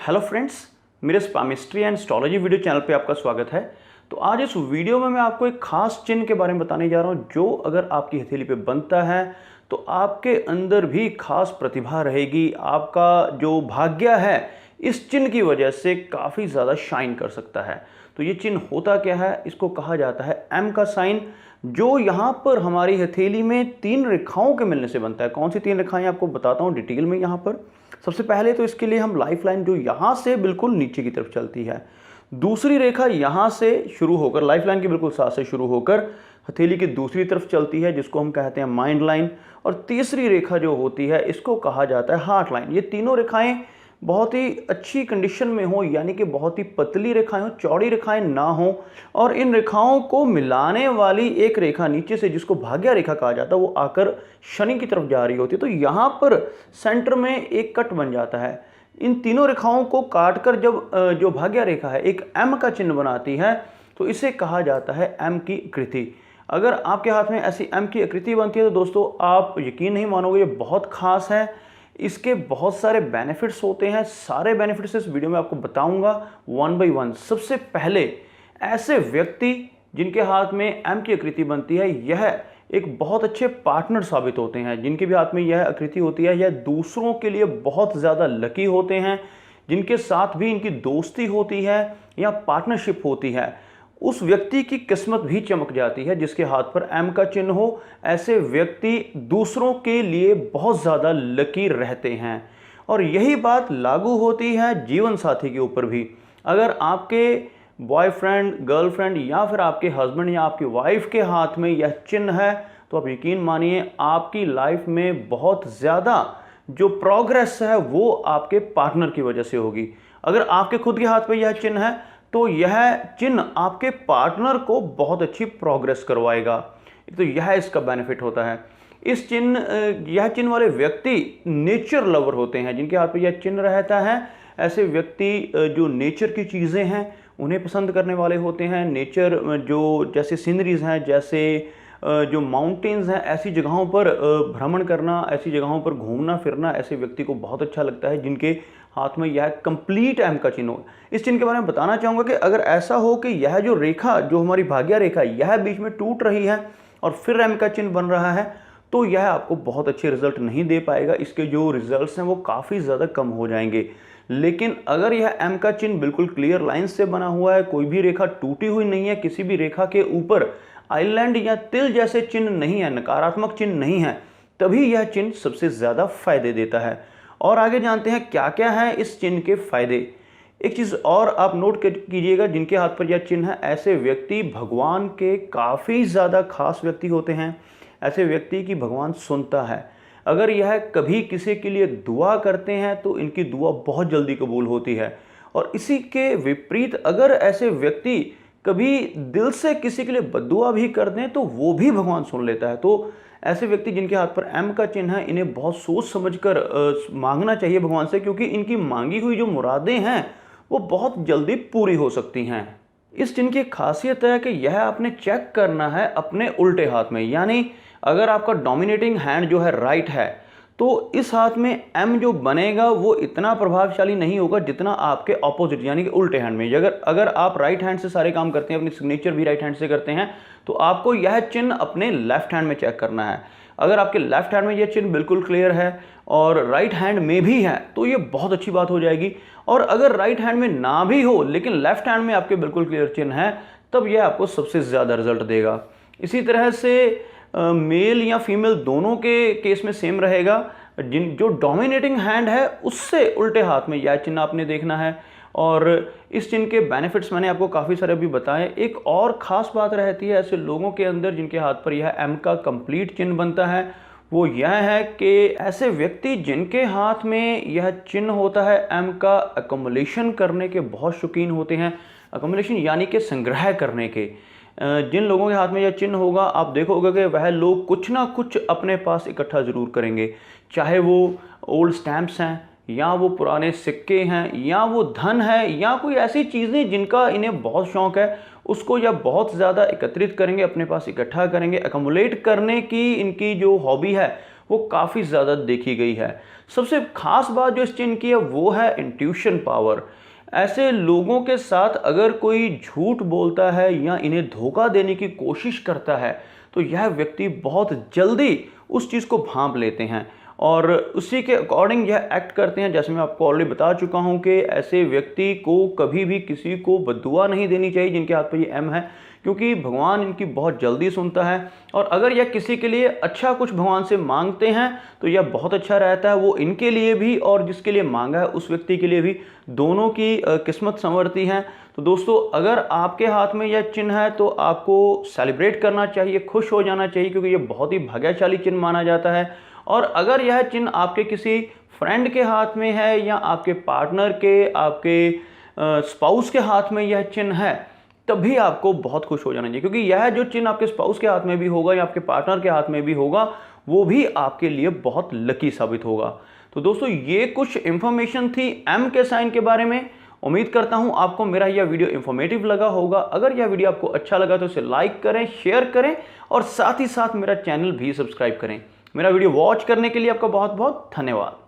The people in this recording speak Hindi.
हेलो फ्रेंड्स, मेरे palmistry and astrology video channel पे आपका स्वागत है। तो आज इस वीडियो में मैं आपको एक खास चिन्ह के बारे में बताने जा रहा हूँ जो अगर आपकी हथेली पे बनता है तो आपके अंदर भी खास प्रतिभा रहेगी। आपका जो भाग्य है इस चिन्ह की वजह से काफ़ी ज़्यादा शाइन कर सकता है। तो ये चिन्ह होता क्या है? इसको कहा जाता है एम का साइन, जो यहाँ पर हमारी हथेली में 3 रेखाओं के मिलने से बनता है। कौन सी 3 रेखाएं आपको बताता हूँ डिटेल में। यहाँ पर सबसे पहले तो इसके लिए हम लाइफ लाइन जो यहाँ से बिल्कुल नीचे की तरफ चलती है, दूसरी रेखा यहाँ से शुरू होकर लाइफ लाइन के बिल्कुल साथ से शुरू होकर हथेली की दूसरी तरफ चलती है, जिसको हम कहते हैं माइंड लाइन। और तीसरी रेखा जो होती है इसको कहा जाता है हार्ट लाइन। ये तीनों रेखाएं बहुत ही अच्छी कंडीशन में हो, यानी कि बहुत ही पतली रेखाएं हो, चौड़ी रेखाएं ना हो, और इन रेखाओं को मिलाने वाली एक रेखा नीचे से जिसको भाग्य रेखा कहा जाता है वो आकर शनि की तरफ जा रही होती है। तो यहाँ पर सेंटर में एक कट बन जाता है। इन तीनों रेखाओं को काटकर जब जो भाग्य रेखा है एक एम का चिन्ह बनाती है तो इसे कहा जाता है एम की आकृति। अगर आपके हाथ में ऐसी एम की आकृति बनती है तो दोस्तों आप यकीन नहीं मानोगे, ये बहुत खास है। इसके बहुत सारे बेनिफिट्स होते हैं। सारे बेनिफिट्स इस वीडियो में आपको बताऊंगा वन बाय वन। सबसे पहले, ऐसे व्यक्ति जिनके हाथ में एम की आकृति बनती है यह एक बहुत अच्छे पार्टनर साबित होते हैं। जिनके भी हाथ में यह आकृति होती है यह दूसरों के लिए बहुत ज़्यादा लकी होते हैं। जिनके साथ भी इनकी दोस्ती होती है या पार्टनरशिप होती है उस व्यक्ति की किस्मत भी चमक जाती है। जिसके हाथ पर एम का चिन्ह हो, ऐसे व्यक्ति दूसरों के लिए बहुत ज़्यादा लकी रहते हैं। और यही बात लागू होती है जीवन साथी के ऊपर भी। अगर आपके बॉयफ्रेंड, गर्लफ्रेंड या फिर आपके हस्बैंड या आपकी वाइफ के हाथ में यह चिन्ह है तो आप यकीन मानिए आपकी लाइफ में बहुत ज़्यादा जो प्रोग्रेस है वो आपके पार्टनर की वजह से होगी। अगर आपके खुद के हाथ में यह चिन्ह है तो यह चिन्ह आपके पार्टनर को बहुत अच्छी प्रोग्रेस करवाएगा। तो यह इसका बेनिफिट होता है। यह चिन्ह वाले व्यक्ति नेचर लवर होते हैं। जिनके हाथ पे यह चिन्ह रहता है ऐसे व्यक्ति जो नेचर की चीज़ें हैं उन्हें पसंद करने वाले होते हैं। नेचर जो जैसे सीनरीज हैं, जैसे जो माउंटेन्स हैं, ऐसी जगहों पर भ्रमण करना, ऐसी जगहों पर घूमना फिरना ऐसे व्यक्ति को बहुत अच्छा लगता है जिनके हाथ में यह कंप्लीट एम का चिन्ह हो। इस चिन्ह के बारे में बताना चाहूँगा कि अगर ऐसा हो कि यह जो रेखा जो हमारी भाग्य रेखा यह बीच में टूट रही है और फिर एम का चिन्ह बन रहा है तो यह आपको बहुत अच्छे रिजल्ट नहीं दे पाएगा। इसके जो रिजल्ट्स हैं वो काफ़ी ज़्यादा कम हो जाएंगे। लेकिन अगर यह एम का चिन्ह बिल्कुल क्लियर लाइन से बना हुआ है, कोई भी रेखा टूटी हुई नहीं है, किसी भी रेखा के ऊपर आइलैंड या तिल जैसे चिन्ह नहीं है, नकारात्मक चिन्ह नहीं है, तभी यह चिन्ह सबसे ज़्यादा फायदे देता है। और आगे जानते हैं क्या क्या है इस चिन्ह के फायदे। एक चीज़ और आप नोट कीजिएगा, जिनके हाथ पर यह चिन्ह है ऐसे व्यक्ति भगवान के काफ़ी ज़्यादा खास व्यक्ति होते हैं। ऐसे व्यक्ति की भगवान सुनता है। अगर यह कभी किसी के लिए दुआ करते हैं तो इनकी दुआ बहुत जल्दी कबूल होती है। और इसी के विपरीत अगर ऐसे व्यक्ति कभी दिल से किसी के लिए बद्दुआ भी कर दें तो वो भी भगवान सुन लेता है। तो ऐसे व्यक्ति जिनके हाथ पर एम का चिन्ह है इन्हें बहुत सोच समझकर मांगना चाहिए भगवान से, क्योंकि इनकी मांगी हुई जो मुरादें हैं वो बहुत जल्दी पूरी हो सकती हैं। इस चिन्ह की खासियत है कि यह आपने चेक करना है अपने उल्टे हाथ में। यानी अगर आपका डोमिनेटिंग हैंड जो है राइट है तो इस हाथ में एम जो बनेगा वो इतना प्रभावशाली नहीं होगा जितना आपके ऑपोजिट यानी कि उल्टे हैंड में। अगर आप राइट हैंड से सारे काम करते हैं, अपनी सिग्नेचर भी राइट हैंड से करते हैं, तो आपको यह चिन्ह अपने लेफ्ट हैंड में चेक करना है। अगर आपके लेफ्ट हैंड में यह चिन्ह बिल्कुल क्लियर है और राइट हैंड में भी है तो ये बहुत अच्छी बात हो जाएगी। और अगर राइट हैंड में ना भी हो लेकिन लेफ्ट हैंड में आपके बिल्कुल क्लियर चिन्ह है तब यह आपको सबसे ज़्यादा रिजल्ट देगा। इसी तरह से मेल या फीमेल दोनों के केस में सेम रहेगा। जो डोमिनेटिंग हैंड है उससे उल्टे हाथ में यह चिन्ह आपने देखना है। और इस चिन्ह के बेनिफिट्स मैंने आपको काफ़ी सारे अभी बताए। एक और ख़ास बात रहती है ऐसे लोगों के अंदर जिनके हाथ पर यह एम का कंप्लीट चिन्ह बनता है, वो यह है कि ऐसे व्यक्ति जिनके हाथ में यह चिन्ह होता है एम का, अकोमुलेशन करने के बहुत शौकीन होते हैं। अकोमुलेशन यानी कि संग्रह करने के। जिन लोगों के हाथ में यह चिन्ह होगा आप देखोगे कि वह लोग कुछ ना कुछ अपने पास इकट्ठा ज़रूर करेंगे, चाहे वो ओल्ड स्टैम्प्स हैं या वो पुराने सिक्के हैं या वो धन है या कोई ऐसी चीज़ें जिनका इन्हें बहुत शौक़ है, उसको यह बहुत ज़्यादा एकत्रित करेंगे, अपने पास इकट्ठा करेंगे। अकोमुलेट करने की इनकी जो हॉबी है वो काफ़ी ज़्यादा देखी गई है। सबसे खास बात जो इस चिन्ह की है वो है इंट्यूशन पावर। ऐसे लोगों के साथ अगर कोई झूठ बोलता है या इन्हें धोखा देने की कोशिश करता है तो यह व्यक्ति बहुत जल्दी उस चीज़ को भांप लेते हैं और उसी के अकॉर्डिंग यह एक्ट करते हैं। जैसे मैं आपको ऑलरेडी बता चुका हूं कि ऐसे व्यक्ति को कभी भी किसी को बद्दुआ नहीं देनी चाहिए जिनके हाथ पे ये एम है, क्योंकि भगवान इनकी बहुत जल्दी सुनता है। और अगर यह किसी के लिए अच्छा कुछ भगवान से मांगते हैं तो यह बहुत अच्छा रहता है, वो इनके लिए भी और जिसके लिए मांगा है उस व्यक्ति के लिए भी, दोनों की किस्मत संवरती है। तो दोस्तों, अगर आपके हाथ में यह चिन्ह है तो आपको सेलिब्रेट करना चाहिए, खुश हो जाना चाहिए, क्योंकि यह बहुत ही भाग्यशाली चिन्ह माना जाता है। और अगर यह चिन्ह आपके किसी फ्रेंड के हाथ में है या आपके पार्टनर के, आपके स्पाउस के हाथ में यह चिन्ह है, तभी आपको बहुत खुश हो जाना चाहिए, क्योंकि यह जो चिन्ह आपके स्पाउस के हाथ में भी होगा या आपके पार्टनर के हाथ में भी होगा वो भी आपके लिए बहुत लकी साबित होगा। तो दोस्तों, ये कुछ इंफॉर्मेशन थी एम के साइन के बारे में। उम्मीद करता हूं आपको मेरा यह वीडियो इंफॉर्मेटिव लगा होगा। अगर यह वीडियो आपको अच्छा लगा तो इसे लाइक करें, शेयर करें और साथ ही साथ मेरा चैनल भी सब्सक्राइब करें। मेरा वीडियो वॉच करने के लिए आपका बहुत बहुत धन्यवाद।